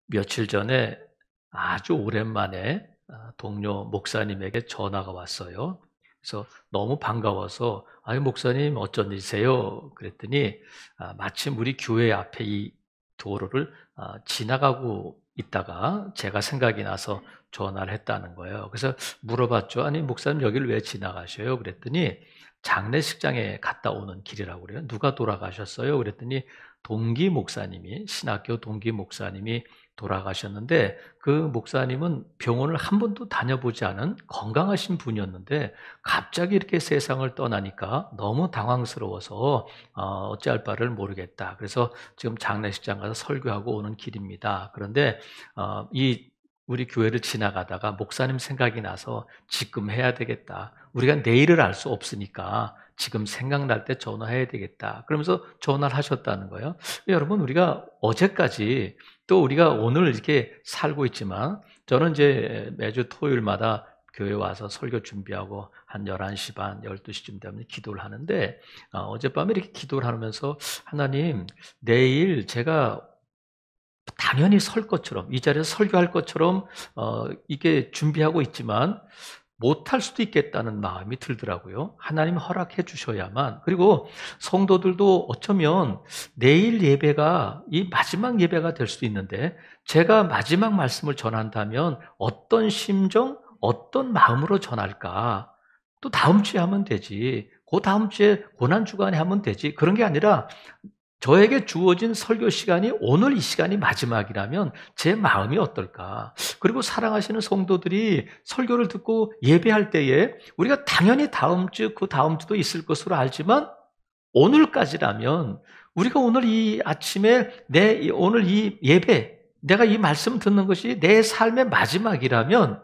며칠 전에 아주 오랜만에 동료 목사님에게 전화가 왔어요. 그래서 너무 반가워서 아유 목사님 어쩐 일이세요? 그랬더니 마침 우리 교회 앞에 이 도로를 지나가고 있다가 제가 생각이 나서 전화를 했다는 거예요. 그래서 물어봤죠. 아니 목사님 여기를 왜 지나가셔요? 그랬더니 장례식장에 갔다 오는 길이라고 그래요. 누가 돌아가셨어요? 그랬더니 동기 목사님이, 신학교 동기 목사님이 돌아가셨는데, 그 목사님은 병원을 한 번도 다녀보지 않은 건강하신 분이었는데 갑자기 이렇게 세상을 떠나니까 너무 당황스러워서 어찌할 바를 모르겠다. 그래서 지금 장례식장 가서 설교하고 오는 길입니다. 그런데 이 우리 교회를 지나가다가 목사님 생각이 나서 지금 해야 되겠다. 우리가 내일을 알 수 없으니까 지금 생각날 때 전화해야 되겠다. 그러면서 전화를 하셨다는 거예요. 여러분, 우리가 어제까지 또 우리가 오늘 이렇게 살고 있지만, 저는 이제 매주 토요일마다 교회 와서 설교 준비하고 한 11시 반, 12시쯤 되면 기도를 하는데, 어젯밤에 이렇게 기도를 하면서 하나님, 내일 제가 당연히 설 것처럼, 이 자리에서 설교할 것처럼 이게 준비하고 있지만 못할 수도 있겠다는 마음이 들더라고요. 하나님 허락해 주셔야만. 그리고 성도들도 어쩌면 내일 예배가 이 마지막 예배가 될 수도 있는데, 제가 마지막 말씀을 전한다면 어떤 심정, 어떤 마음으로 전할까? 또 다음 주에 하면 되지. 그 다음 주에 고난주간에 하면 되지. 그런 게 아니라 저에게 주어진 설교 시간이 오늘 이 시간이 마지막이라면 제 마음이 어떨까? 그리고 사랑하시는 성도들이 설교를 듣고 예배할 때에 우리가 당연히 다음 주, 그 다음 주도 있을 것으로 알지만 오늘까지라면 우리가 오늘 이 아침에 오늘 이 예배, 내가 이 말씀 듣는 것이 내 삶의 마지막이라면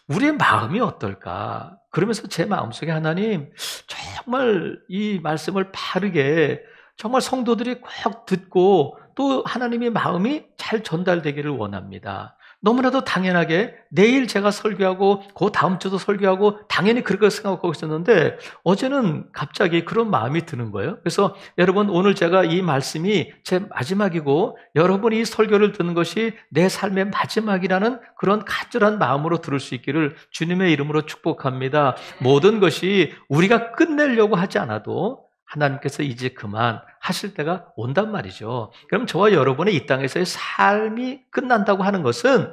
우리의 마음이 어떨까? 그러면서 제 마음속에 하나님, 정말 이 말씀을 바르게 정말 성도들이 꼭 듣고 또 하나님의 마음이 잘 전달되기를 원합니다. 너무나도 당연하게 내일 제가 설교하고 그 다음 주도 설교하고 당연히 그렇게 생각하고 있었는데 어제는 갑자기 그런 마음이 드는 거예요. 그래서 여러분, 오늘 제가 이 말씀이 제 마지막이고 여러분이 이 설교를 듣는 것이 내 삶의 마지막이라는 그런 간절한 마음으로 들을 수 있기를 주님의 이름으로 축복합니다. 모든 것이 우리가 끝내려고 하지 않아도 하나님께서 이제 그만 하실 때가 온단 말이죠. 그럼 저와 여러분의 이 땅에서의 삶이 끝난다고 하는 것은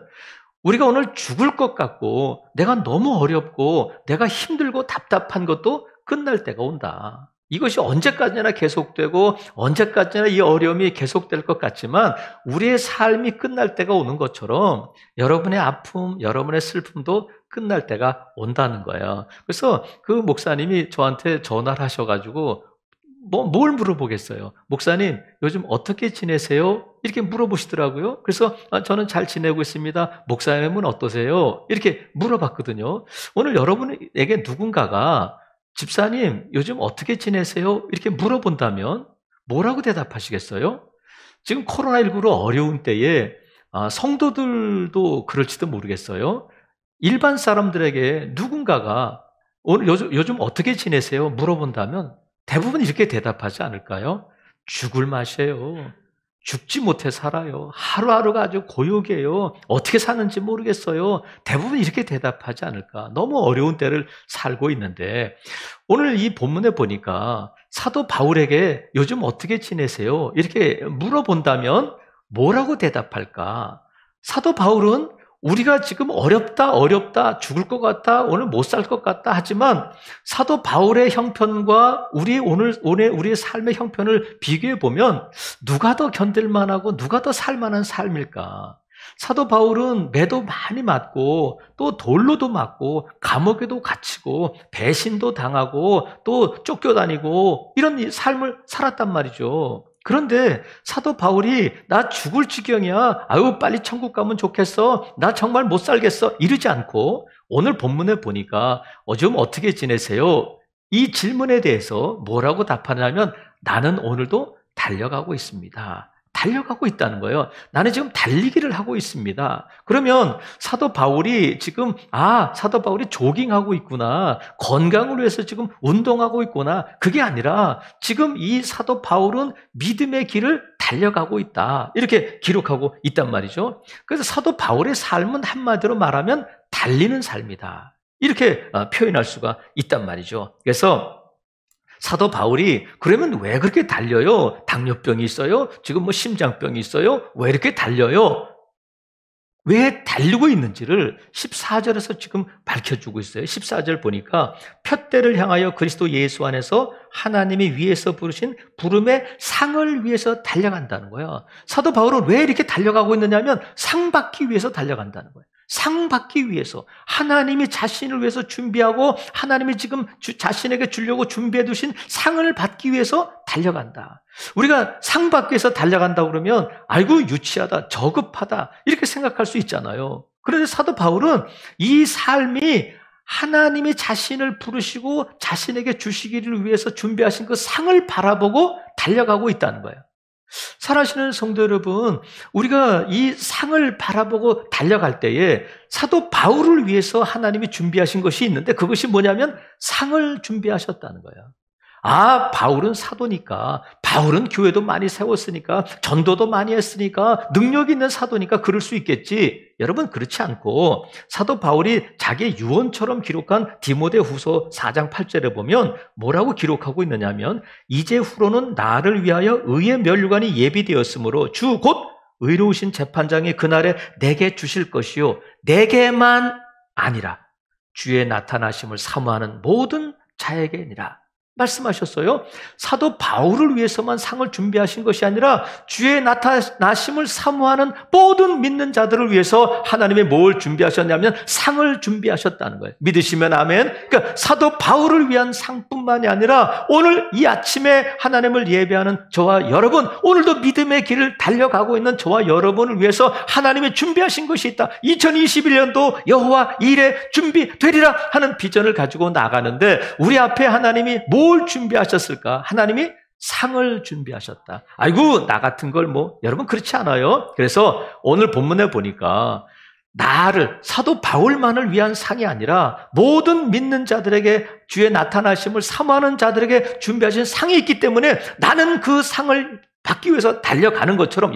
우리가 오늘 죽을 것 같고 내가 너무 어렵고 내가 힘들고 답답한 것도 끝날 때가 온다. 이것이 언제까지나 계속되고 언제까지나 이 어려움이 계속될 것 같지만 우리의 삶이 끝날 때가 오는 것처럼 여러분의 아픔, 여러분의 슬픔도 끝날 때가 온다는 거예요. 그래서 그 목사님이 저한테 전화를 하셔가지고 뭘 물어보겠어요? 목사님, 요즘 어떻게 지내세요? 이렇게 물어보시더라고요. 그래서 저는 잘 지내고 있습니다. 목사님은 어떠세요? 이렇게 물어봤거든요. 오늘 여러분에게 누군가가 집사님, 요즘 어떻게 지내세요? 이렇게 물어본다면 뭐라고 대답하시겠어요? 지금 코로나19로 어려운 때에 성도들도 그럴지도 모르겠어요. 일반 사람들에게 누군가가 오늘 요즘 어떻게 지내세요? 물어본다면 대부분 이렇게 대답하지 않을까요? 죽을 맛이에요. 죽지 못해 살아요. 하루하루가 아주 고역이에요. 어떻게 사는지 모르겠어요. 대부분 이렇게 대답하지 않을까? 너무 어려운 때를 살고 있는데 오늘 이 본문에 보니까 사도 바울에게 요즘 어떻게 지내세요? 이렇게 물어본다면 뭐라고 대답할까? 사도 바울은 우리가 지금 어렵다, 죽을 것 같다, 오늘 못 살 것 같다 하지만 사도 바울의 형편과 우리의 삶의 형편을 비교해 보면 누가 더 견딜만하고 누가 더 살만한 삶일까? 사도 바울은 매도 많이 맞고 또 돌로도 맞고 감옥에도 갇히고 배신도 당하고 또 쫓겨다니고 이런 삶을 살았단 말이죠. 그런데 사도 바울이 나 죽을 지경이야. 아유 빨리 천국 가면 좋겠어. 나 정말 못 살겠어. 이러지 않고 오늘 본문에 보니까 요즘 어떻게 지내세요? 이 질문에 대해서 뭐라고 답하냐면 나는 오늘도 달려가고 있습니다. 달려가고 있다는 거예요. 나는 지금 달리기를 하고 있습니다. 그러면 사도 바울이 지금 사도 바울이 조깅하고 있구나. 건강을 위해서 지금 운동하고 있구나. 그게 아니라 지금 이 사도 바울은 믿음의 길을 달려가고 있다. 이렇게 기록하고 있단 말이죠. 그래서 사도 바울의 삶은 한마디로 말하면 달리는 삶이다. 이렇게 표현할 수가 있단 말이죠. 그래서 사도 바울이 그러면 왜 그렇게 달려요? 당뇨병이 있어요? 지금 뭐 심장병이 있어요? 왜 이렇게 달려요? 왜 달리고 있는지를 14절에서 지금 밝혀주고 있어요. 14절 보니까 푯대를 향하여 그리스도 예수 안에서 하나님이 위에서 부르신 부름의 상을 위해서 달려간다는 거예요. 사도 바울은 왜 이렇게 달려가고 있느냐면 상 받기 위해서 달려간다는 거예요. 상 받기 위해서 하나님이 자신을 위해서 준비하고 하나님이 지금 자신에게 주려고 준비해 두신 상을 받기 위해서 달려간다. 우리가 상 받기 위해서 달려간다고 그러면 아이고 유치하다, 저급하다 이렇게 생각할 수 있잖아요. 그런데 사도 바울은 이 삶이 하나님이 자신을 부르시고 자신에게 주시기를 위해서 준비하신 그 상을 바라보고 달려가고 있다는 거예요. 사랑하시는 성도 여러분, 우리가 이 상을 바라보고 달려갈 때에 사도 바울을 위해서 하나님이 준비하신 것이 있는데 그것이 뭐냐면 상을 준비하셨다는 거예요. 아, 바울은 사도니까, 바울은 교회도 많이 세웠으니까, 전도도 많이 했으니까, 능력 있는 사도니까 그럴 수 있겠지. 여러분, 그렇지 않고 사도 바울이 자기 유언처럼 기록한 디모데후서 4장 8절에 보면 뭐라고 기록하고 있느냐면 이제 후로는 나를 위하여 의의 면류관이 예비되었으므로 주 곧 의로우신 재판장이 그날에 내게 주실 것이요 내게만 아니라 주의 나타나심을 사모하는 모든 자에게니라 말씀하셨어요. 사도 바울을 위해서만 상을 준비하신 것이 아니라 주의 나타나심을 사모하는 모든 믿는 자들을 위해서 하나님이 뭘 준비하셨냐면 상을 준비하셨다는 거예요. 믿으시면 아멘. 그러니까 사도 바울을 위한 상뿐만이 아니라 오늘 이 아침에 하나님을 예배하는 저와 여러분, 오늘도 믿음의 길을 달려가고 있는 저와 여러분을 위해서 하나님이 준비하신 것이 있다. 2021년도 여호와 일에 준비되리라 하는 비전을 가지고 나가는데 우리 앞에 하나님이 뭘 준비하셨을까? 하나님이 상을 준비하셨다. 아이고, 나 같은 걸 여러분 그렇지 않아요? 그래서 오늘 본문에 보니까 나를, 사도 바울만을 위한 상이 아니라 모든 믿는 자들에게 주의 나타나심을 사모하는 자들에게 준비하신 상이 있기 때문에 나는 그 상을 받기 위해서 달려가는 것처럼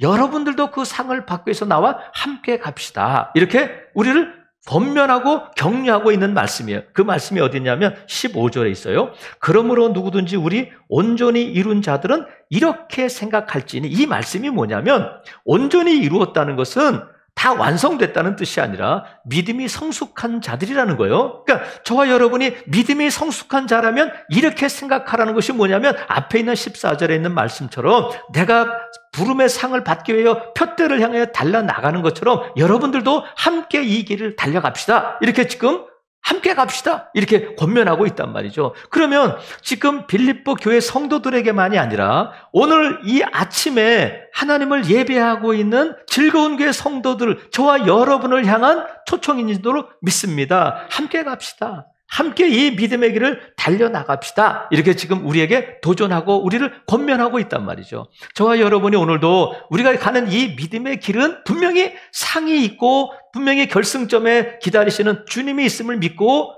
여러분들도 그 상을 받기 위해서 나와 함께 갑시다. 이렇게 우리를 권면하고 격려하고 있는 말씀이에요. 그 말씀이 어디냐면 15절에 있어요. 그러므로 누구든지 우리 온전히 이룬 자들은 이렇게 생각할지니, 이 말씀이 뭐냐면 온전히 이루었다는 것은 다 완성됐다는 뜻이 아니라 믿음이 성숙한 자들이라는 거예요. 그러니까 저와 여러분이 믿음이 성숙한 자라면 이렇게 생각하라는 것이 뭐냐면 앞에 있는 14절에 있는 말씀처럼 내가 부름의 상을 받기 위하여 푯대를 향해 달려나가는 것처럼 여러분들도 함께 이 길을 달려갑시다. 이렇게 지금 함께 갑시다. 이렇게 권면하고 있단 말이죠. 그러면 지금 빌립보 교회 성도들에게만이 아니라 오늘 이 아침에 하나님을 예배하고 있는 즐거운 교회 성도들, 저와 여러분을 향한 초청인지도 믿습니다. 함께 갑시다. 함께 이 믿음의 길을 달려나갑시다. 이렇게 지금 우리에게 도전하고 우리를 권면하고 있단 말이죠. 저와 여러분이 오늘도 우리가 가는 이 믿음의 길은 분명히 상이 있고 분명히 결승점에 기다리시는 주님이 있음을 믿고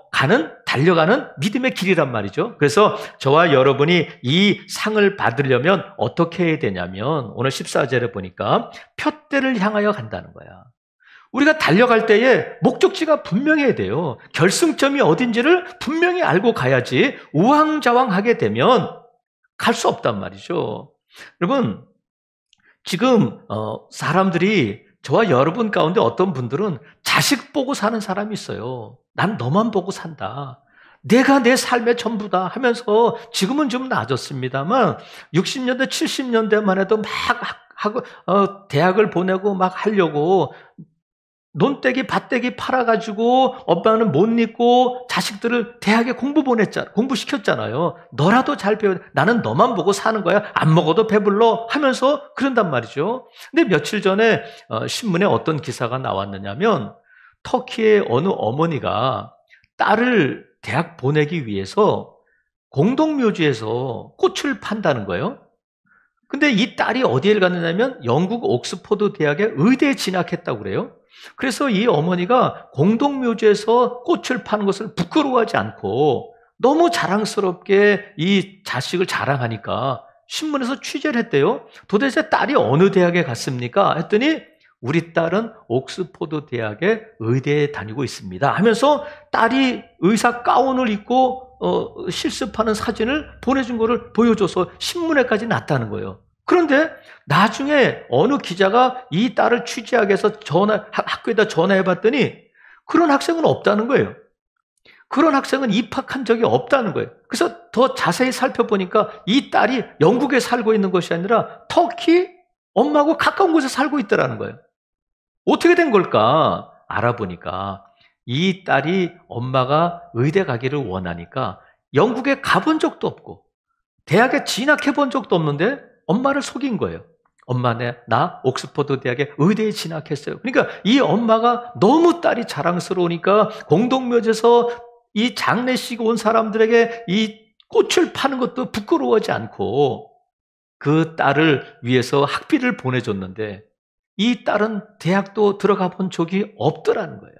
달려가는 믿음의 길이란 말이죠. 그래서 저와 여러분이 이 상을 받으려면 어떻게 해야 되냐면 오늘 14절에 보니까 푯대를 향하여 간다는 거야. 우리가 달려갈 때에 목적지가 분명해야 돼요. 결승점이 어딘지를 분명히 알고 가야지 우왕좌왕하게 되면 갈 수 없단 말이죠. 여러분, 지금 사람들이 저와 여러분 가운데 어떤 분들은 자식 보고 사는 사람이 있어요. 난 너만 보고 산다. 내가 내 삶의 전부다 하면서 지금은 좀 나아졌습니다만 60년대, 70년대만 해도 막 대학을 보내고 막 하려고 논떼기, 밭떼기 팔아가지고 엄마는 못 잊고 자식들을 대학에 공부시켰잖아요. 너라도 잘 배워. 나는 너만 보고 사는 거야. 안 먹어도 배불러 하면서 그런단 말이죠. 근데 며칠 전에 신문에 어떤 기사가 나왔느냐면 터키의 어느 어머니가 딸을 대학 보내기 위해서 공동묘지에서 꽃을 판다는 거예요. 근데 이 딸이 어디에 갔느냐면 영국 옥스퍼드 대학에 의대에 진학했다고 그래요. 그래서 이 어머니가 공동묘지에서 꽃을 파는 것을 부끄러워하지 않고 너무 자랑스럽게 이 자식을 자랑하니까 신문에서 취재를 했대요. 도대체 딸이 어느 대학에 갔습니까? 했더니 우리 딸은 옥스퍼드 대학의 의대에 다니고 있습니다 하면서 딸이 의사 가운을 입고 실습하는 사진을 보내준 거를 보여줘서 신문에까지 났다는 거예요. 그런데 나중에 어느 기자가 이 딸을 취재하기 위해서 학교에다 전화해봤더니 그런 학생은 없다는 거예요. 그런 학생은 입학한 적이 없다는 거예요. 그래서 더 자세히 살펴보니까 이 딸이 영국에 살고 있는 것이 아니라 터키 엄마하고 가까운 곳에 살고 있더라는 거예요. 어떻게 된 걸까? 알아보니까 이 딸이 엄마가 의대 가기를 원하니까 영국에 가본 적도 없고 대학에 진학해 본 적도 없는데 엄마를 속인 거예요. 엄마, 나 옥스퍼드 대학에 의대에 진학했어요. 그러니까 이 엄마가 너무 딸이 자랑스러우니까 공동묘지에서 이 장례식 온 사람들에게 이 꽃을 파는 것도 부끄러워하지 않고 그 딸을 위해서 학비를 보내줬는데 이 딸은 대학도 들어가 본 적이 없더라는 거예요.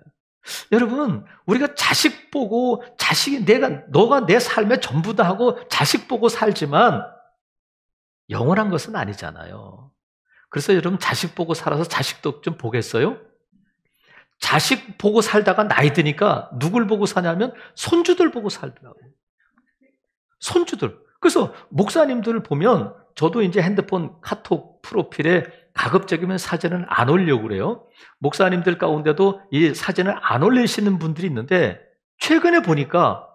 여러분, 우리가 자식 보고 너가 내 삶의 전부다 하고 자식 보고 살지만 영원한 것은 아니잖아요. 그래서 여러분 자식 보고 살아서 자식도 좀 보겠어요? 자식 보고 살다가 나이 드니까 누굴 보고 사냐면 손주들 보고 살더라고요. 손주들. 그래서 목사님들을 보면 저도 이제 핸드폰 카톡 프로필에 가급적이면 사진을 안 올리려고 그래요. 목사님들 가운데도 이 사진을 안 올리시는 분들이 있는데 최근에 보니까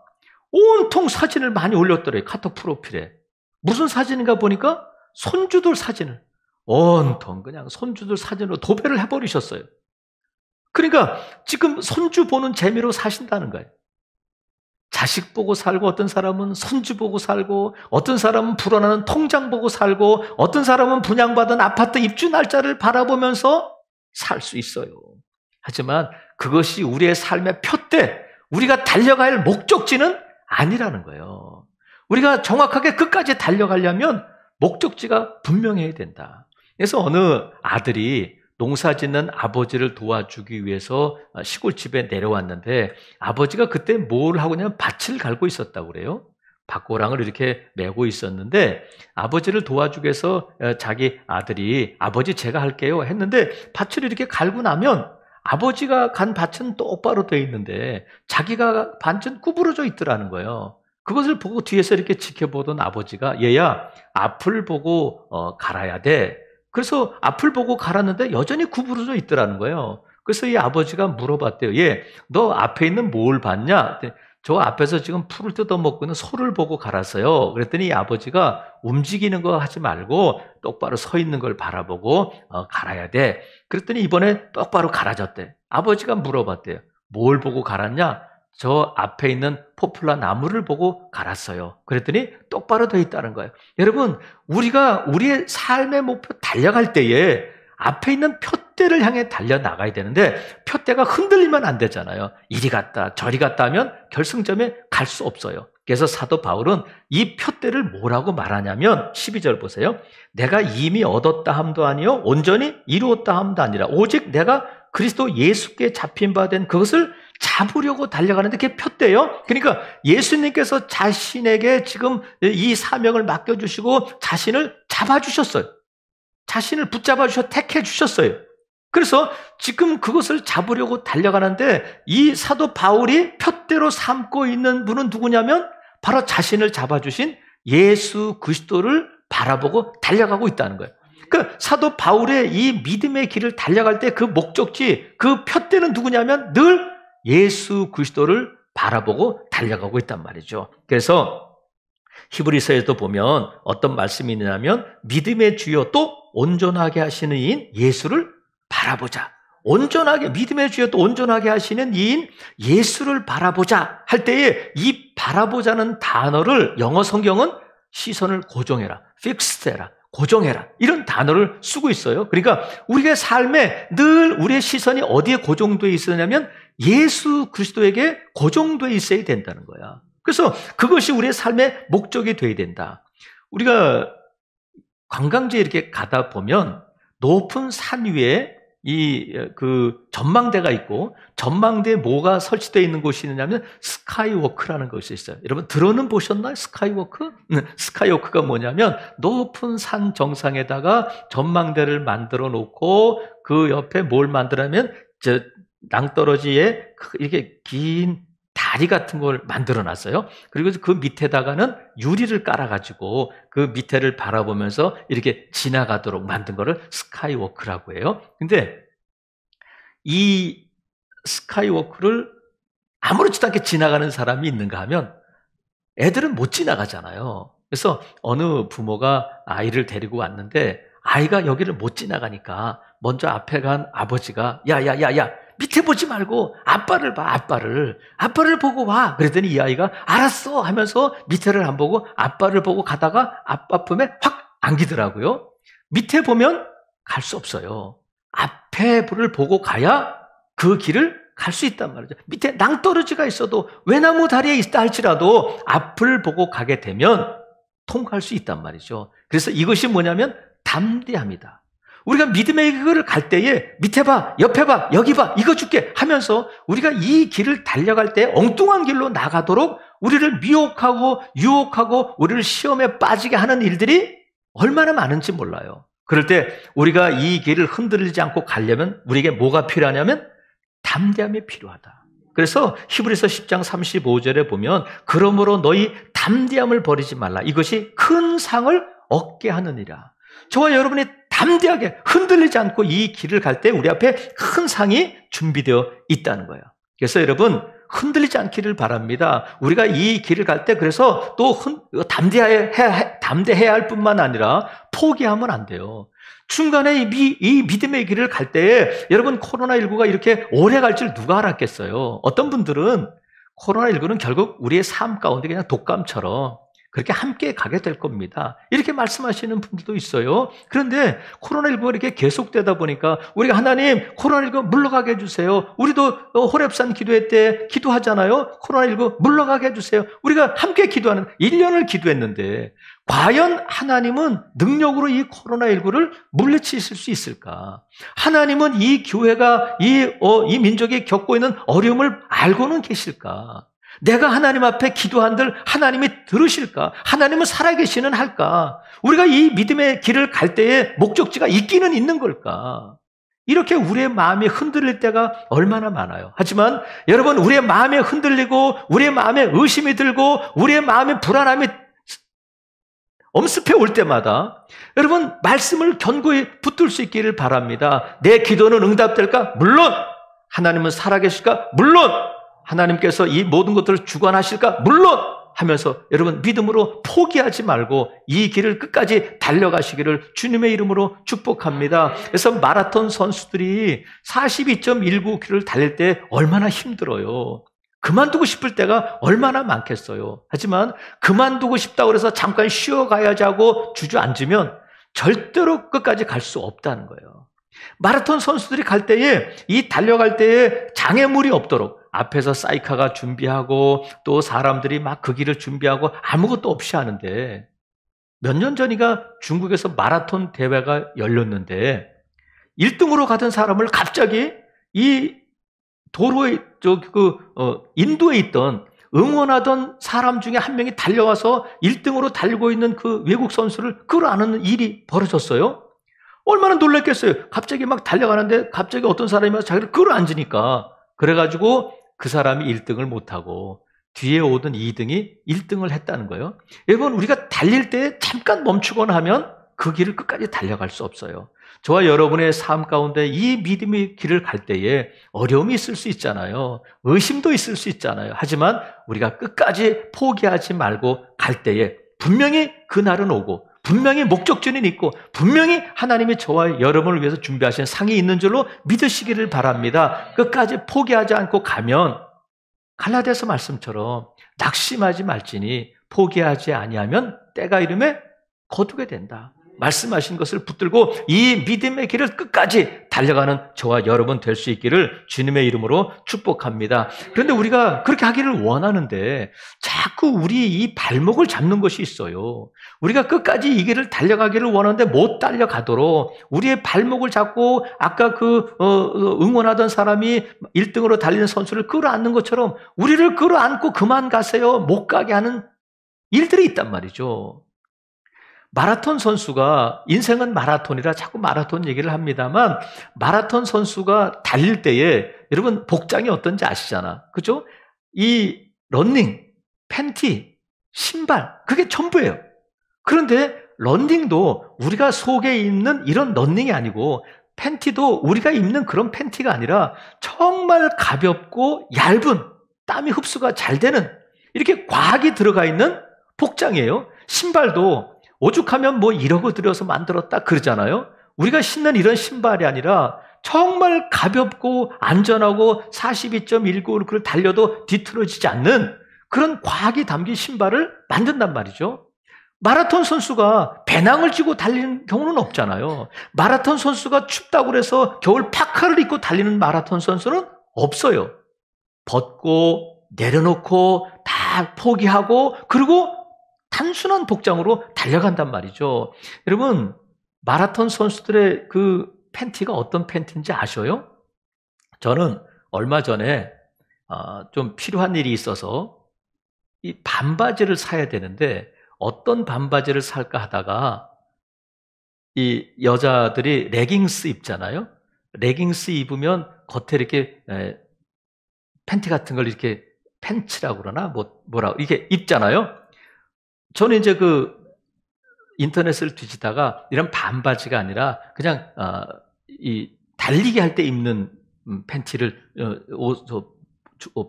온통 사진을 많이 올렸더래요. 카톡 프로필에. 무슨 사진인가 보니까 손주들 사진을 온통 그냥 손주들 사진으로 도배를 해버리셨어요. 그러니까 지금 손주 보는 재미로 사신다는 거예요. 자식 보고 살고 어떤 사람은 손주 보고 살고 어떤 사람은 불어나는 통장 보고 살고 어떤 사람은 분양받은 아파트 입주 날짜를 바라보면서 살 수 있어요. 하지만 그것이 우리의 삶의 표대, 우리가 달려갈 목적지는 아니라는 거예요. 우리가 정확하게 끝까지 달려가려면 목적지가 분명해야 된다. 그래서 어느 아들이 농사 짓는 아버지를 도와주기 위해서 시골집에 내려왔는데 아버지가 그때 뭘 하고 있냐면 밭을 갈고 있었다고 그래요. 밭고랑을 이렇게 메고 있었는데 아버지를 도와주기 위해서 자기 아들이 아버지 제가 할게요 했는데 밭을 이렇게 갈고 나면 아버지가 간 밭은 똑바로 돼 있는데 자기가 밭은 구부러져 있더라는 거예요. 그것을 보고 뒤에서 이렇게 지켜보던 아버지가 얘야 앞을 보고 갈아야 돼. 그래서 앞을 보고 갈았는데 여전히 구부러져 있더라는 거예요. 그래서 이 아버지가 물어봤대요. 얘, 너 앞에 있는 뭘 봤냐? 저 앞에서 지금 풀을 뜯어먹고 있는 소를 보고 갈았어요. 그랬더니 이 아버지가 움직이는 거 하지 말고 똑바로 서 있는 걸 바라보고 갈아야 돼. 그랬더니 이번에 똑바로 갈아졌대. 아버지가 물어봤대요. 뭘 보고 갈았냐? 저 앞에 있는 포플라 나무를 보고 갈았어요. 그랬더니 똑바로 돼 있다는 거예요. 여러분, 우리가 우리의 삶의 목표 달려갈 때에 앞에 있는 표대를 향해 달려나가야 되는데 표대가 흔들리면 안 되잖아요. 이리 갔다 저리 갔다 하면 결승점에 갈 수 없어요. 그래서 사도 바울은 이 표대를 뭐라고 말하냐면 12절 보세요. 내가 이미 얻었다 함도 아니요 온전히 이루었다 함도 아니라 오직 내가 그리스도 예수께 잡힌 바 된 그것을 잡으려고 달려가는데 그게 표대예요. 그러니까 예수님께서 자신에게 지금 이 사명을 맡겨주시고 자신을 잡아주셨어요. 자신을 붙잡아 주셔 택해 주셨어요. 그래서 지금 그것을 잡으려고 달려가는데 이 사도 바울이 표대로 삼고 있는 분은 누구냐면 바로 자신을 잡아주신 예수 그리스도를 바라보고 달려가고 있다는 거예요. 그러니까 사도 바울의 이 믿음의 길을 달려갈 때 그 목적지, 그 표대는 누구냐면 늘 예수 그리스도를 바라보고 달려가고 있단 말이죠. 그래서 히브리서에도 보면 어떤 말씀이 있냐면 믿음의 주여 또 온전하게 하시는 이인 예수를 바라보자. 온전하게 믿음의 주여 또 온전하게 하시는 이인 예수를 바라보자 할 때에 이 바라보자는 단어를 영어 성경은 시선을 고정해라, fixed해라, 고정해라 이런 단어를 쓰고 있어요. 그러니까 우리의 삶에 늘 우리의 시선이 어디에 고정되어 있으냐면 예수 그리스도에게 고정되어 있어야 된다는 거야. 그래서 그것이 우리의 삶의 목적이 되어야 된다. 우리가 관광지에 이렇게 가다 보면 높은 산 위에 그 전망대가 있고, 전망대에 뭐가 설치되어 있는 곳이 있느냐면 스카이워크라는 것이 있어요. 여러분 들어는 보셨나요? 스카이워크? 스카이워크가 뭐냐면 높은 산 정상에다가 전망대를 만들어 놓고 그 옆에 뭘 만들냐면 낭떠러지에 이렇게 긴 다리 같은 걸 만들어 놨어요. 그리고 그 밑에다가는 유리를 깔아가지고 그 밑에를 바라보면서 이렇게 지나가도록 만든 거를 스카이워크라고 해요. 근데 이 스카이워크를 아무렇지도 않게 지나가는 사람이 있는가 하면 애들은 못 지나가잖아요. 그래서 어느 부모가 아이를 데리고 왔는데 아이가 여기를 못 지나가니까 먼저 앞에 간 아버지가 야야야야 밑에 보지 말고 아빠를 봐, 아빠를 보고 와. 그랬더니 이 아이가 알았어 하면서 밑에를 안 보고 아빠를 보고 가다가 아빠 품에 확 안기더라고요. 밑에 보면 갈 수 없어요. 앞에를 보고 가야 그 길을 갈 수 있단 말이죠. 밑에 낭떠러지가 있어도 외나무 다리에 있다 할지라도 앞을 보고 가게 되면 통과할 수 있단 말이죠. 그래서 이것이 뭐냐면 담대함이다. 우리가 믿음의 길을 갈 때에 밑에 봐, 옆에 봐, 여기 봐, 이거 줄게 하면서 우리가 이 길을 달려갈 때 엉뚱한 길로 나가도록 우리를 미혹하고 유혹하고 우리를 시험에 빠지게 하는 일들이 얼마나 많은지 몰라요. 그럴 때 우리가 이 길을 흔들리지 않고 가려면 우리에게 뭐가 필요하냐면 담대함이 필요하다. 그래서 히브리서 10장 35절에 보면 그러므로 너희 담대함을 버리지 말라. 이것이 큰 상을 얻게 하느니라. 저와 여러분이 담대하게 흔들리지 않고 이 길을 갈 때 우리 앞에 큰 상이 준비되어 있다는 거예요. 그래서 여러분 흔들리지 않기를 바랍니다. 우리가 이 길을 갈 때 그래서 또 담대해야 할 뿐만 아니라 포기하면 안 돼요. 중간에 이 믿음의 길을 갈 때에 여러분 코로나19가 이렇게 오래 갈 줄 누가 알았겠어요. 어떤 분들은 코로나19는 결국 우리의 삶 가운데 그냥 독감처럼 그렇게 함께 가게 될 겁니다. 이렇게 말씀하시는 분들도 있어요. 그런데 코로나19가 이렇게 계속되다 보니까 우리가 하나님 코로나19 물러가게 해주세요. 우리도 호렙산 기도회 때 기도하잖아요. 코로나19 물러가게 해주세요. 우리가 함께 기도하는 1년을 기도했는데 과연 하나님은 능력으로 이 코로나19를 물리치실 수 있을까? 하나님은 이 교회가 이 민족이 겪고 있는 어려움을 알고는 계실까? 내가 하나님 앞에 기도한들 하나님이 들으실까? 하나님은 살아계시는 할까? 우리가 이 믿음의 길을 갈 때에 목적지가 있기는 있는 걸까? 이렇게 우리의 마음이 흔들릴 때가 얼마나 많아요. 하지만 여러분 우리의 마음이 흔들리고 우리의 마음에 의심이 들고 우리의 마음에 불안함이 엄습해 올 때마다 여러분 말씀을 견고히 붙들 수 있기를 바랍니다. 내 기도는 응답될까? 물론. 하나님은 살아계실까? 물론. 하나님께서 이 모든 것들을 주관하실까? 물론 하면서 여러분 믿음으로 포기하지 말고 이 길을 끝까지 달려가시기를 주님의 이름으로 축복합니다. 그래서 마라톤 선수들이 42.19km를 달릴 때 얼마나 힘들어요. 그만두고 싶을 때가 얼마나 많겠어요. 하지만 그만두고 싶다고 해서 잠깐 쉬어가야지 하고 주저앉으면 절대로 끝까지 갈 수 없다는 거예요. 마라톤 선수들이 갈 때에 이 달려갈 때에 장애물이 없도록 앞에서 사이카가 준비하고 또 사람들이 막 그 길을 준비하고 아무것도 없이 하는데 몇 년 전인가 중국에서 마라톤 대회가 열렸는데 1등으로 가던 사람을 갑자기 이 도로에 인도에 있던 응원하던 사람 중에 한 명이 달려와서 1등으로 달리고 있는 그 외국 선수를 끌어안는 일이 벌어졌어요. 얼마나 놀랐겠어요. 갑자기 막 달려가는데 갑자기 어떤 사람이 와서 자기를 끌어안으니까 그래가지고 그 사람이 1등을 못하고 뒤에 오던 2등이 1등을 했다는 거예요. 여러분 우리가 달릴 때 잠깐 멈추거나 하면 그 길을 끝까지 달려갈 수 없어요. 저와 여러분의 삶 가운데 이 믿음의 길을 갈 때에 어려움이 있을 수 있잖아요. 의심도 있을 수 있잖아요. 하지만 우리가 끝까지 포기하지 말고 갈 때에 분명히 그날은 오고 분명히 목적지는 있고 분명히 하나님이 저와 여러분을 위해서 준비하신 상이 있는 줄로 믿으시기를 바랍니다. 끝까지 포기하지 않고 가면 갈라디아서 말씀처럼 낙심하지 말지니 포기하지 아니하면 때가 이름에 거두게 된다. 말씀하신 것을 붙들고 이 믿음의 길을 끝까지 달려가는 저와 여러분 될 수 있기를 주님의 이름으로 축복합니다. 그런데 우리가 그렇게 하기를 원하는데 자꾸 우리 이 발목을 잡는 것이 있어요. 우리가 끝까지 이 길을 달려가기를 원하는데 못 달려가도록 우리의 발목을 잡고 아까 응원하던 사람이 1등으로 달리는 선수를 끌어안는 것처럼 우리를 끌어안고 그만 가세요. 못 가게 하는 일들이 있단 말이죠. 마라톤 선수가 인생은 마라톤이라 자꾸 마라톤 얘기를 합니다만 마라톤 선수가 달릴 때에 여러분 복장이 어떤지 아시잖아. 그죠? 이 러닝, 팬티, 신발 그게 전부예요. 그런데 러닝도 우리가 속에 입는 이런 러닝이 아니고 팬티도 우리가 입는 그런 팬티가 아니라 정말 가볍고 얇은 땀이 흡수가 잘 되는 이렇게 과학이 들어가 있는 복장이에요. 신발도 오죽하면 뭐 1억을 들여서 만들었다 그러잖아요. 우리가 신는 이런 신발이 아니라 정말 가볍고 안전하고 42.195km를 달려도 뒤틀어지지 않는 그런 과학이 담긴 신발을 만든단 말이죠. 마라톤 선수가 배낭을 쥐고 달리는 경우는 없잖아요. 마라톤 선수가 춥다고 해서 겨울 파카를 입고 달리는 마라톤 선수는 없어요. 벗고 내려놓고 다 포기하고 그리고 단순한 복장으로 달려간단 말이죠. 여러분 마라톤 선수들의 그 팬티가 어떤 팬티인지 아셔요? 저는 얼마 전에 좀 필요한 일이 있어서 이 반바지를 사야 되는데 어떤 반바지를 살까 하다가 이 여자들이 레깅스 입잖아요. 레깅스 입으면 겉에 이렇게 팬티 같은 걸 이렇게 팬츠라고 그러나 뭐라고 이렇게 입잖아요. 저는 이제 그 인터넷을 뒤지다가 이런 반바지가 아니라 그냥 이 달리기 할 때 입는 팬티를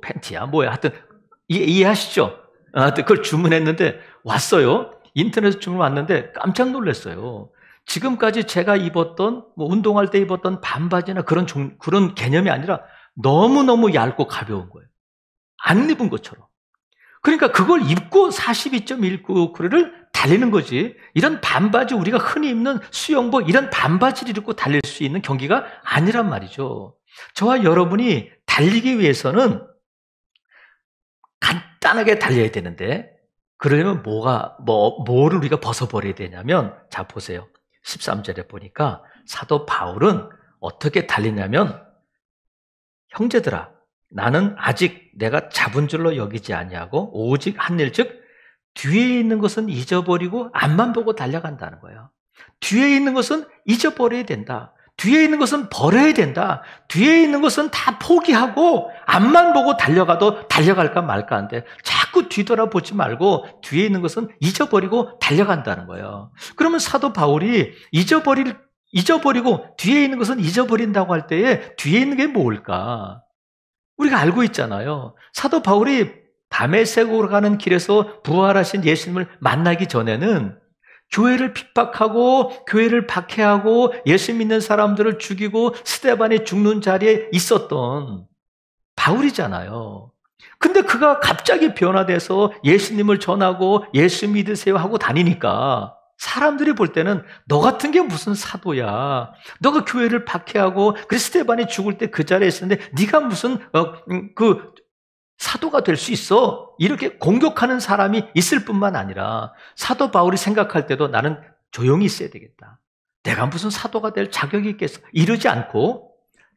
팬티야 뭐야 하여튼 이해하시죠? 하여튼 그걸 주문했는데 왔어요. 인터넷에 주문 왔는데 깜짝 놀랐어요. 지금까지 제가 입었던 뭐 운동할 때 입었던 반바지나 그런 개념이 아니라 너무너무 얇고 가벼운 거예요. 안 입은 것처럼. 그러니까 그걸 입고 42.195km를 달리는 거지. 이런 반바지 우리가 흔히 입는 수영복 이런 반바지를 입고 달릴 수 있는 경기가 아니란 말이죠. 저와 여러분이 달리기 위해서는 간단하게 달려야 되는데 그러려면 뭐를 우리가 벗어버려야 되냐면 자 보세요. 13절에 보니까 사도 바울은 어떻게 달리냐면 형제들아 나는 아직 내가 잡은 줄로 여기지 아니하고 오직 한 일 즉 뒤에 있는 것은 잊어버리고 앞만 보고 달려간다는 거예요. 뒤에 있는 것은 잊어버려야 된다. 뒤에 있는 것은 버려야 된다. 뒤에 있는 것은 다 포기하고 앞만 보고 달려가도 달려갈까 말까 한데 자꾸 뒤돌아보지 말고 뒤에 있는 것은 잊어버리고 달려간다는 거예요. 그러면 사도 바울이 잊어버리고 뒤에 있는 것은 잊어버린다고 할 때에 뒤에 있는 게 뭘까? 우리가 알고 있잖아요. 사도 바울이 다메섹으로 가는 길에서 부활하신 예수님을 만나기 전에는 교회를 핍박하고 교회를 박해하고 예수 믿는 사람들을 죽이고 스데반이 죽는 자리에 있었던 바울이잖아요. 근데 그가 갑자기 변화돼서 예수님을 전하고 예수 믿으세요 하고 다니니까 사람들이 볼 때는 너 같은 게 무슨 사도야. 너가 교회를 박해하고 스데반이 죽을 때 그 자리에 있었는데 네가 무슨 사도가 될 수 있어. 이렇게 공격하는 사람이 있을 뿐만 아니라 사도 바울이 생각할 때도 나는 조용히 있어야 되겠다. 내가 무슨 사도가 될 자격이 있겠어. 이러지 않고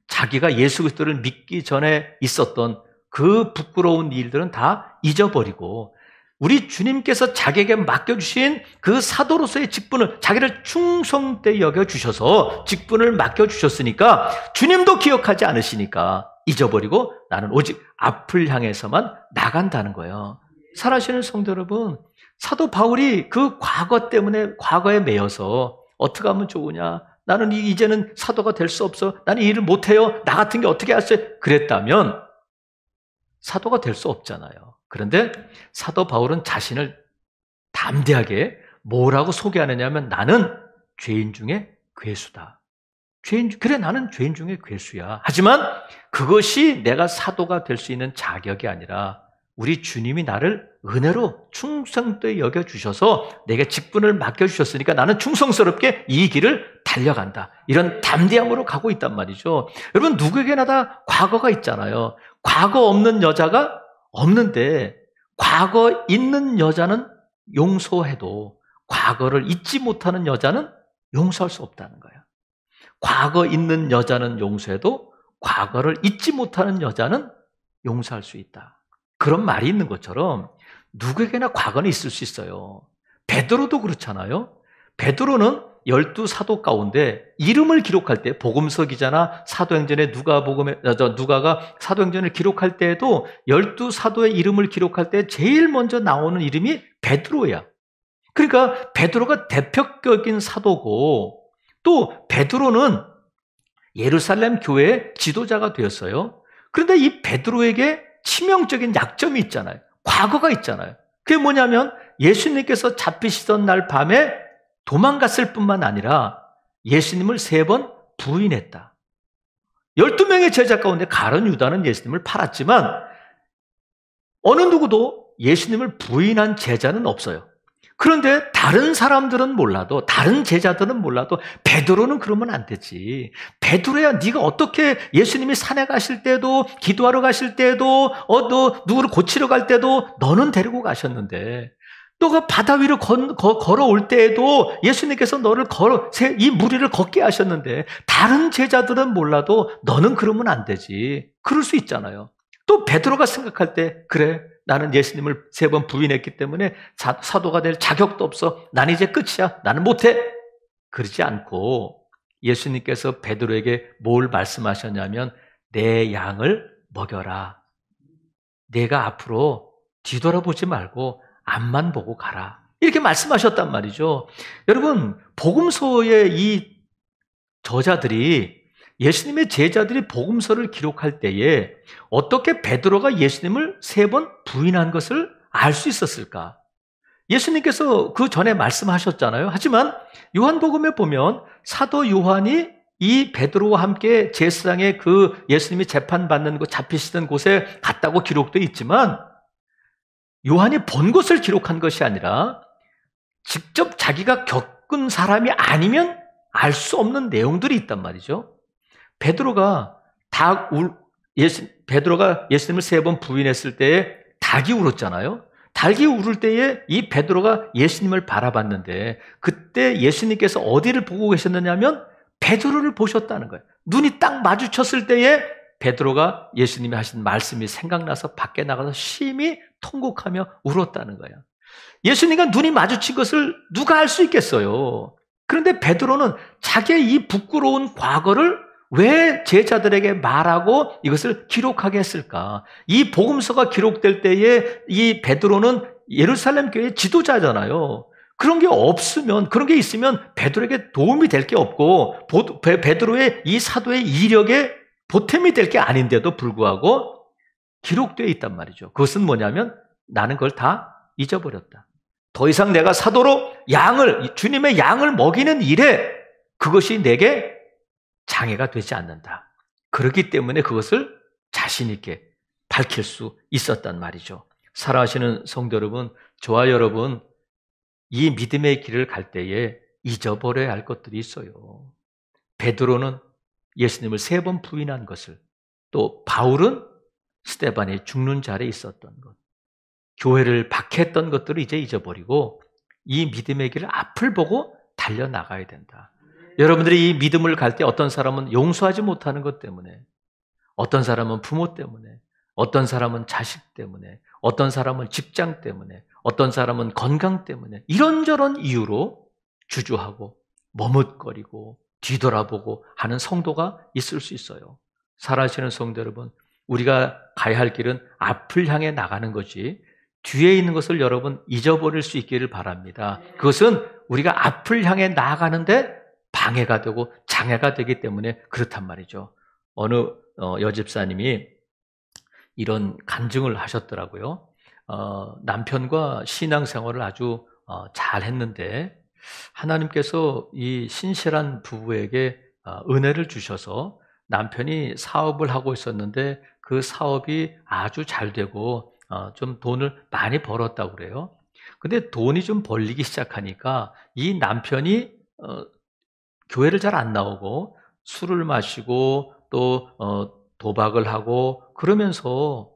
자기가 예수 그리스도를 믿기 전에 있었던 그 부끄러운 일들은 다 잊어버리고 우리 주님께서 자기에게 맡겨주신 그 사도로서의 직분을 자기를 충성되게 여겨주셔서 직분을 맡겨주셨으니까 주님도 기억하지 않으시니까 잊어버리고 나는 오직 앞을 향해서만 나간다는 거예요. 사랑하시는 성도 여러분, 사도 바울이 그 과거 때문에 과거에 매여서 어떻게 하면 좋으냐? 나는 이제는 사도가 될 수 없어. 나는 이 일을 못해요. 나 같은 게 어떻게 할수 있어요? 그랬다면 사도가 될 수 없잖아요. 그런데 사도 바울은 자신을 담대하게 뭐라고 소개하느냐면 나는 죄인 중에 괴수다. 그래 나는 죄인 중에 괴수야. 하지만 그것이 내가 사도가 될 수 있는 자격이 아니라 우리 주님이 나를 은혜로 충성되게 여겨주셔서 내게 직분을 맡겨주셨으니까 나는 충성스럽게 이 길을 달려간다. 이런 담대함으로 가고 있단 말이죠. 여러분, 누구에게나 다 과거가 있잖아요. 과거 없는 여자가 없는데 과거 있는 여자는 용서해도 과거를 잊지 못하는 여자는 용서할 수 없다는 거예요. 과거 있는 여자는 용서해도 과거를 잊지 못하는 여자는 용서할 수 있다. 그런 말이 있는 것처럼 누구에게나 과거는 있을 수 있어요. 베드로도 그렇잖아요. 베드로는 12사도 가운데 이름을 기록할 때 복음서 기자나 사도행전에 누가가 사도행전을 기록할 때에도 12사도의 이름을 기록할 때 제일 먼저 나오는 이름이 베드로야. 그러니까 베드로가 대표적인 사도고 또 베드로는 예루살렘 교회의 지도자가 되었어요. 그런데 이 베드로에게 치명적인 약점이 있잖아요. 과거가 있잖아요. 그게 뭐냐면 예수님께서 잡히시던 날 밤에 도망갔을 뿐만 아니라 예수님을 3번 부인했다. 12명의 제자 가운데 가룟 유다는 예수님을 팔았지만 어느 누구도 예수님을 부인한 제자는 없어요. 그런데 다른 사람들은 몰라도, 다른 제자들은 몰라도 베드로는 그러면 안 되지. 베드로야, 네가 어떻게 예수님이 산에 가실 때도, 기도하러 가실 때도, 너 누구를 고치러 갈 때도 너는 데리고 가셨는데, 너가 바다 위로 걸어올 때에도 예수님께서 너를 이 무리를 걷게 하셨는데 다른 제자들은 몰라도 너는 그러면 안 되지. 그럴 수 있잖아요. 또 베드로가 생각할 때, 그래, 나는 예수님을 3번 부인했기 때문에 사도가 될 자격도 없어. 난 이제 끝이야. 나는 못해. 그러지 않고 예수님께서 베드로에게 뭘 말씀하셨냐면 내 양을 먹여라. 내가 앞으로 뒤돌아보지 말고 앞만 보고 가라. 이렇게 말씀하셨단 말이죠. 여러분, 복음서의 이 저자들이, 예수님의 제자들이 복음서를 기록할 때에 어떻게 베드로가 예수님을 3번 부인한 것을 알 수 있었을까? 예수님께서 그 전에 말씀하셨잖아요. 하지만 요한복음에 보면 사도 요한이 이 베드로와 함께 제사장의 그 예수님이 재판받는 곳, 잡히시던 곳에 갔다고 기록되어 있지만 요한이 본 것을 기록한 것이 아니라 직접 자기가 겪은 사람이 아니면 알 수 없는 내용들이 있단 말이죠. 베드로가 예수님을 3번 부인했을 때에 닭이 울었잖아요. 닭이 울을 때에 이 베드로가 예수님을 바라봤는데 그때 예수님께서 어디를 보고 계셨느냐면 베드로를 보셨다는 거예요. 눈이 딱 마주쳤을 때에 베드로가 예수님이 하신 말씀이 생각나서 밖에 나가서 심히 통곡하며 울었다는 거예요. 예수님과 눈이 마주친 것을 누가 알 수 있겠어요? 그런데 베드로는 자기의 이 부끄러운 과거를 왜 제자들에게 말하고 이것을 기록하게 했을까? 이 복음서가 기록될 때에 이 베드로는 예루살렘 교회의 지도자잖아요. 그런 게 없으면, 그런 게 있으면 베드로에게 도움이 될 게 없고 베드로의 이 사도의 이력에 보탬이 될 게 아닌데도 불구하고 기록되어 있단 말이죠. 그것은 뭐냐면 나는 그걸 다 잊어버렸다. 더 이상 내가 사도로 주님의 양을 먹이는 일에 그것이 내게 장애가 되지 않는다. 그렇기 때문에 그것을 자신 있게 밝힐 수 있었단 말이죠. 살아가시는 성도 여러분, 저와 여러분, 이 믿음의 길을 갈 때에 잊어버려야 할 것들이 있어요. 베드로는 예수님을 3번 부인한 것을, 또 바울은 스데반이 죽는 자리에 있었던 것, 교회를 박해했던 것들을 이제 잊어버리고 이 믿음의 길을 앞을 보고 달려나가야 된다. 여러분들이 이 믿음을 갈 때 어떤 사람은 용서하지 못하는 것 때문에, 어떤 사람은 부모 때문에, 어떤 사람은 자식 때문에, 어떤 사람은 직장 때문에, 어떤 사람은 건강 때문에 이런저런 이유로 주저하고 머뭇거리고 뒤돌아보고 하는 성도가 있을 수 있어요. 살아가시는 성도 여러분, 우리가 가야 할 길은 앞을 향해 나가는 거지 뒤에 있는 것을 여러분 잊어버릴 수 있기를 바랍니다. 그것은 우리가 앞을 향해 나아가는데 방해가 되고 장애가 되기 때문에 그렇단 말이죠. 어느 여집사님이 이런 간증을 하셨더라고요. 남편과 신앙생활을 아주 잘 했는데 하나님께서 이 신실한 부부에게 은혜를 주셔서 남편이 사업을 하고 있었는데 그 사업이 아주 잘 되고 좀 돈을 많이 벌었다고 그래요. 근데 돈이 좀 벌리기 시작하니까 이 남편이 교회를 잘 안 나오고 술을 마시고 또 도박을 하고 그러면서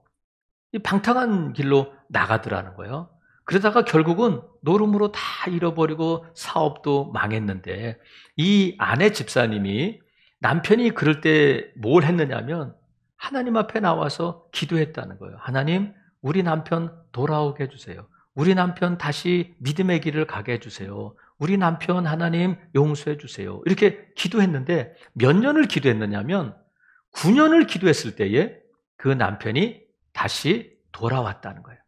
이 방탕한 길로 나가더라는 거예요. 그러다가 결국은 노름으로 다 잃어버리고 사업도 망했는데 이 아내 집사님이 남편이 그럴 때 뭘 했느냐면 하나님 앞에 나와서 기도했다는 거예요. 하나님, 우리 남편 돌아오게 해주세요. 우리 남편 다시 믿음의 길을 가게 해주세요. 우리 남편 하나님 용서해 주세요. 이렇게 기도했는데 몇 년을 기도했느냐면 9년을 기도했을 때에 그 남편이 다시 돌아왔다는 거예요.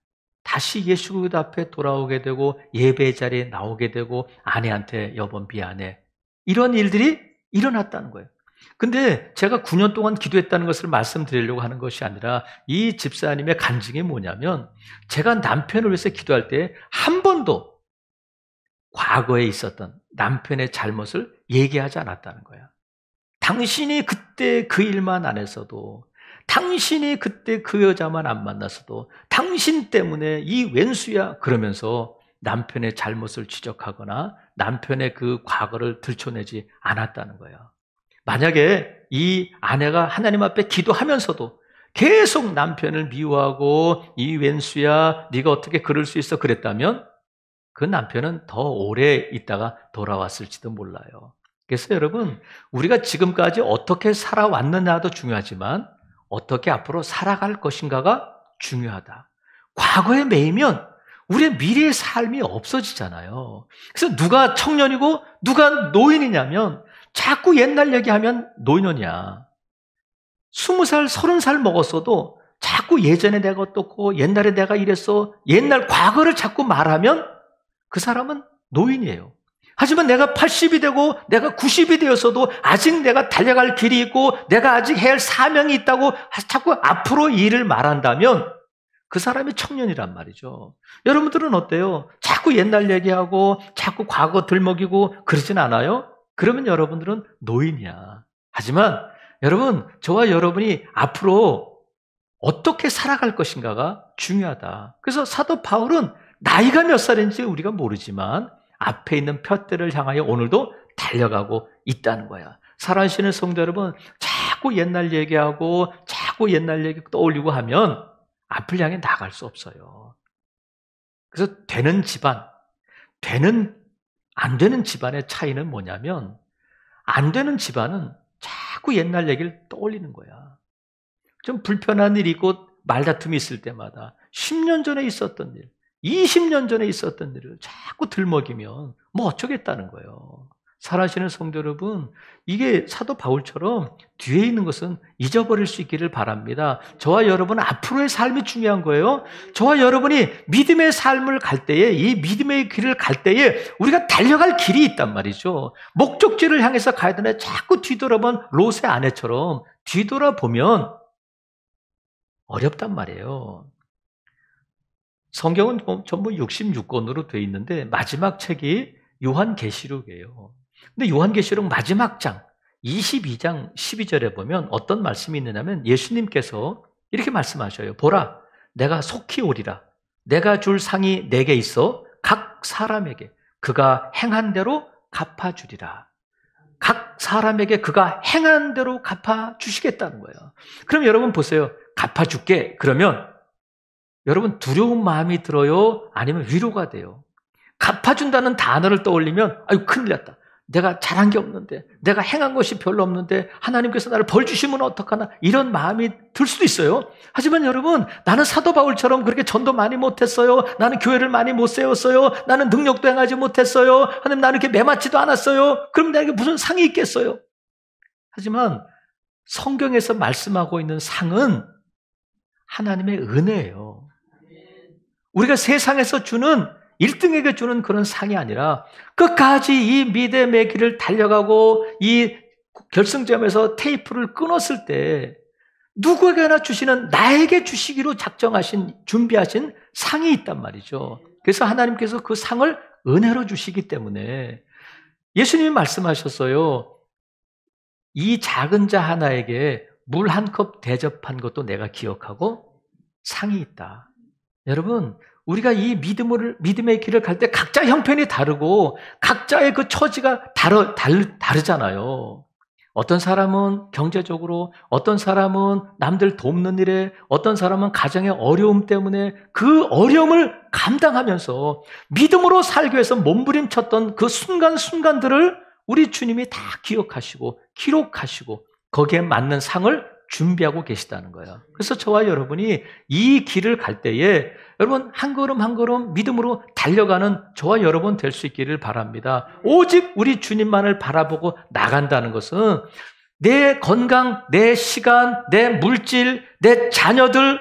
다시 예수 그리스도 앞에 돌아오게 되고 예배 자리에 나오게 되고 아내한테 여보 미안해. 이런 일들이 일어났다는 거예요. 근데 제가 9년 동안 기도했다는 것을 말씀드리려고 하는 것이 아니라 이 집사님의 간증이 뭐냐면 제가 남편을 위해서 기도할 때 한 번도 과거에 있었던 남편의 잘못을 얘기하지 않았다는 거야. 당신이 그때 그 일만 안 했어도, 당신이 그때 그 여자만 안 만났어도, 당신 때문에 이 왼수야 그러면서 남편의 잘못을 지적하거나 남편의 그 과거를 들춰내지 않았다는 거야. 만약에 이 아내가 하나님 앞에 기도하면서도 계속 남편을 미워하고 이 왼수야 네가 어떻게 그럴 수 있어 그랬다면 그 남편은 더 오래 있다가 돌아왔을지도 몰라요. 그래서 여러분, 우리가 지금까지 어떻게 살아왔느냐도 중요하지만 어떻게 앞으로 살아갈 것인가가 중요하다. 과거에 매이면 우리의 미래의 삶이 없어지잖아요. 그래서 누가 청년이고 누가 노인이냐면 자꾸 옛날 얘기하면 노년이야. 20살, 30살 먹었어도 자꾸 예전에 내가 어떻고 옛날에 내가 이랬어, 옛날 과거를 자꾸 말하면 그 사람은 노인이에요. 하지만 내가 80이 되고 내가 90이 되었어도 아직 내가 달려갈 길이 있고 내가 아직 해야 할 사명이 있다고 자꾸 앞으로 일을 말한다면 그 사람이 청년이란 말이죠. 여러분들은 어때요? 자꾸 옛날 얘기하고 자꾸 과거 들먹이고 그러진 않아요? 그러면 여러분들은 노인이야. 하지만 여러분, 저와 여러분이 앞으로 어떻게 살아갈 것인가가 중요하다. 그래서 사도 바울은 나이가 몇 살인지 우리가 모르지만 앞에 있는 푯대를 향하여 오늘도 달려가고 있다는 거야. 살아계시는 성도 여러분, 자꾸 옛날 얘기하고 자꾸 옛날 얘기 떠올리고 하면 앞을 향해 나갈 수 없어요. 그래서 되는 집안, 안 되는 집안의 차이는 뭐냐면 안 되는 집안은 자꾸 옛날 얘기를 떠올리는 거야. 좀 불편한 일이 있고 말다툼이 있을 때마다 10년 전에 있었던 일, 20년 전에 있었던 일을 자꾸 들먹이면 뭐 어쩌겠다는 거예요. 살아계시는 성도 여러분, 이게 사도 바울처럼 뒤에 있는 것은 잊어버릴 수 있기를 바랍니다. 저와 여러분 앞으로의 삶이 중요한 거예요. 저와 여러분이 믿음의 삶을 갈 때에, 이 믿음의 길을 갈 때에 우리가 달려갈 길이 있단 말이죠. 목적지를 향해서 가야 되는데 자꾸 뒤돌아본 롯의 아내처럼 뒤돌아보면 어렵단 말이에요. 성경은 전부 66권으로 되어 있는데 마지막 책이 요한계시록이에요. 근데 요한계시록 마지막 장 22장 12절에 보면 어떤 말씀이 있느냐면 예수님께서 이렇게 말씀하셔요. 보라, 내가 속히 오리라. 내가 줄 상이 내게 있어 각 사람에게 그가 행한 대로 갚아주리라. 각 사람에게 그가 행한 대로 갚아주시겠다는 거예요. 그럼 여러분 보세요. 갚아줄게. 그러면 여러분 두려운 마음이 들어요? 아니면 위로가 돼요? 갚아준다는 단어를 떠올리면 아유 큰일 났다. 내가 잘한 게 없는데, 내가 행한 것이 별로 없는데 하나님께서 나를 벌 주시면 어떡하나, 이런 마음이 들 수도 있어요. 하지만 여러분, 나는 사도 바울처럼 그렇게 전도 많이 못했어요. 나는 교회를 많이 못 세웠어요. 나는 능력도 행하지 못했어요. 하나님, 나는 이렇게 매맞지도 않았어요. 그럼 나에게 무슨 상이 있겠어요? 하지만 성경에서 말씀하고 있는 상은 하나님의 은혜예요. 우리가 세상에서 주는 1등에게 주는 그런 상이 아니라 끝까지 이 믿음의 길을 달려가고 이 결승점에서 테이프를 끊었을 때 누구에게나 주시는, 나에게 주시기로 작정하신, 준비하신 상이 있단 말이죠. 그래서 하나님께서 그 상을 은혜로 주시기 때문에 예수님이 말씀하셨어요. 이 작은 자 하나에게 물 한 컵 대접한 것도 내가 기억하고 상이 있다. 여러분, 우리가 이 믿음의 길을 갈 때 각자 형편이 다르고 각자의 그 처지가 다르잖아요. 어떤 사람은 경제적으로, 어떤 사람은 남들 돕는 일에, 어떤 사람은 가정의 어려움 때문에 그 어려움을 감당하면서 믿음으로 살기 위해서 몸부림쳤던 그 순간순간들을 우리 주님이 다 기억하시고 기록하시고 거기에 맞는 상을 준비하고 계시다는 거예요. 그래서 저와 여러분이 이 길을 갈 때에 여러분 한 걸음 한 걸음 믿음으로 달려가는 저와 여러분 될 수 있기를 바랍니다. 오직 우리 주님만을 바라보고 나간다는 것은 내 건강, 내 시간, 내 물질, 내 자녀들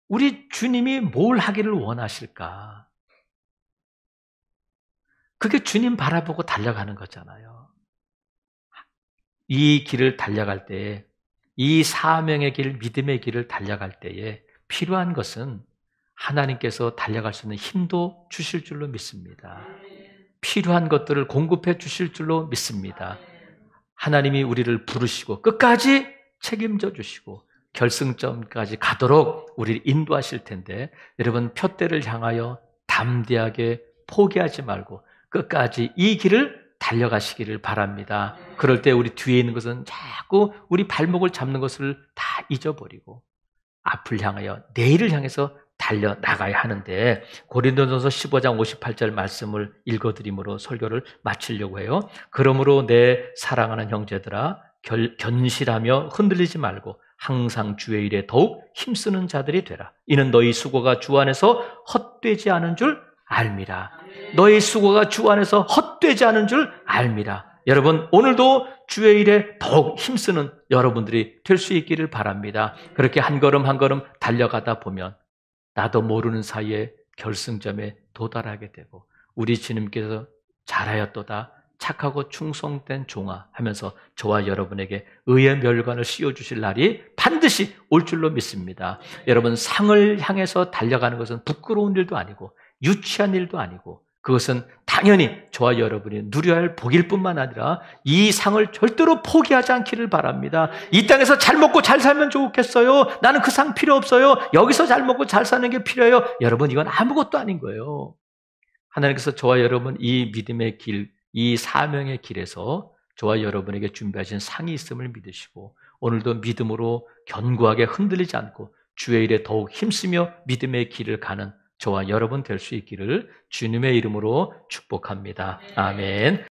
우리 주님이 뭘 하기를 원하실까? 그게 주님 바라보고 달려가는 거잖아요. 이 길을 달려갈 때에 이 사명의 길, 믿음의 길을 달려갈 때에 필요한 것은 하나님께서 달려갈 수 있는 힘도 주실 줄로 믿습니다. 필요한 것들을 공급해 주실 줄로 믿습니다. 하나님이 우리를 부르시고 끝까지 책임져 주시고 결승점까지 가도록 우리를 인도하실 텐데 여러분 표대를 향하여 담대하게 포기하지 말고 끝까지 이 길을 달려가시기를 바랍니다. 그럴 때 우리 뒤에 있는 것은 자꾸 우리 발목을 잡는 것을 다 잊어버리고 앞을 향하여 내일을 향해서 달려나가야 하는데 고린도전서 15장 58절 말씀을 읽어드림으로 설교를 마치려고 해요. 그러므로 내 사랑하는 형제들아 견실하며 흔들리지 말고 항상 주의 일에 더욱 힘쓰는 자들이 되라. 이는 너희 수고가 주 안에서 헛되지 않은 줄 알미라. 너희 수고가 주 안에서 헛되지 않은 줄 알미라. 여러분 오늘도 주의 일에 더욱 힘쓰는 여러분들이 될 수 있기를 바랍니다. 그렇게 한 걸음 한 걸음 달려가다 보면 나도 모르는 사이에 결승점에 도달하게 되고 우리 주님께서 잘하였도다 착하고 충성된 종아 하면서 저와 여러분에게 의의 멸관을 씌워주실 날이 반드시 올 줄로 믿습니다. 여러분 상을 향해서 달려가는 것은 부끄러운 일도 아니고 유치한 일도 아니고 그것은 당연히 저와 여러분이 누려야 할 복일 뿐만 아니라 이 상을 절대로 포기하지 않기를 바랍니다. 이 땅에서 잘 먹고 잘 살면 좋겠어요. 나는 그 상 필요 없어요. 여기서 잘 먹고 잘 사는 게 필요해요. 여러분 이건 아무것도 아닌 거예요. 하나님께서 저와 여러분 이 믿음의 길, 이 사명의 길에서 저와 여러분에게 준비하신 상이 있음을 믿으시고 오늘도 믿음으로 견고하게 흔들리지 않고 주의 일에 더욱 힘쓰며 믿음의 길을 가는 저와 여러분 될 수 있기를 주님의 이름으로 축복합니다. 아멘.